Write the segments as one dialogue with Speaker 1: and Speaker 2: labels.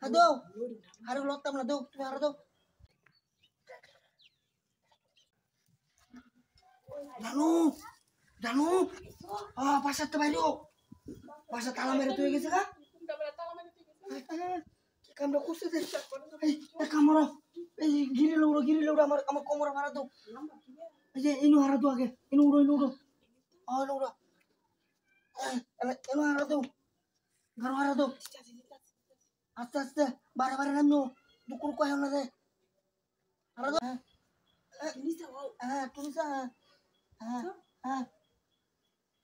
Speaker 1: Aduh, harus lotam lah, tuh, harus tuh. Danu, pasat tuh bayu, pasat alam itu ya guys kan? Kamu kusut deh, kamu gini lo amar komor marah tuh. Aja ini harus tuh aja, ini udah, ini udah, ini harus tuh, garu harus tuh. Astaga, bara nanu, dukul ko yang nade. Harus tuh. Tunisa.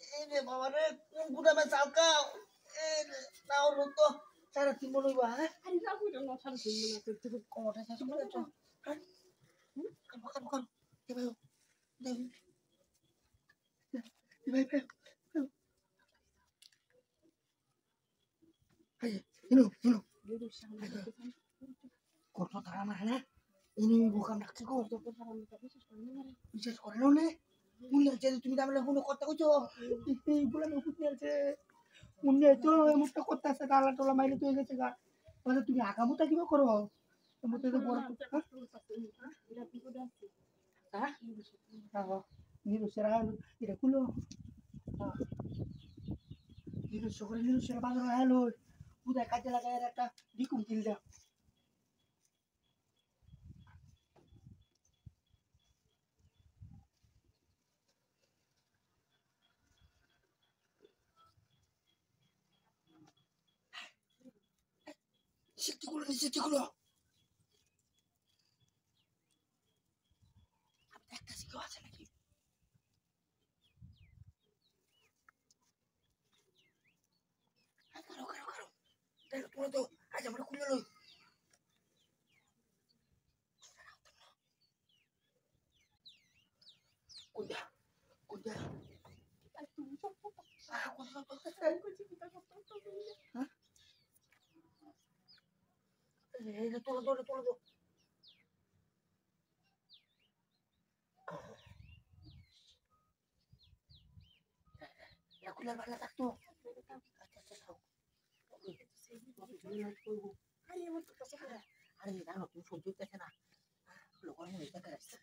Speaker 1: Ini bawa deh, udah masal kau. Tahu lu tuh, cara timbul lu bah.
Speaker 2: Hari aku udah nggak usah timbul itu.
Speaker 1: Kau udah saya sudah tuh. Bukan. Coba yuk. Coba. Ayo, ini. Kau tuh tahu mana? Ini bukan dakiku. Bisa sekolah nih. Mulia jadi তুমি দামলে কোনো কথা কইছো এইগুলা না ফুটনি আছে মুন্নে তো মুটা কথা আছে ডালা টোলা মাইলে তুই গেছে গা মানে তুমি আকা মুটা কিবা করো মুতে তো বড় হ্যাঁ নিরু সেরা এটা কুলো নিরু সেরা বাজার হলো বুদা কাজে লাগায় একটা ডিকুম কিল দাও Sitikulo. Apa kasih kau aja lagi. Karo. Dah tu tu, aja mana kulo lu. Kuda. Aku Hah? Tunggu. Aku dah tak tu. Hari ni dah tu sujuk ke sana. Lokal ni kita kerja.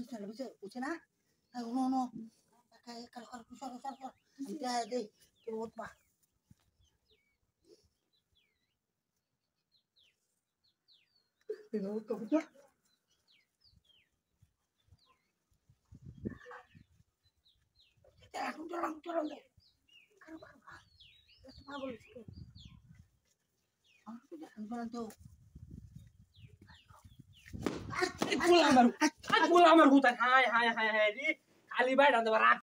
Speaker 1: Bisa. Ucap na? No. Kalau susah. Nanti ada turut bah. Tengok tu betul. Aku dorong deh. Karo. Apa boleh sikit. Jangan tu.
Speaker 2: Aku lamar hutan. Hai. Di kali bayar dan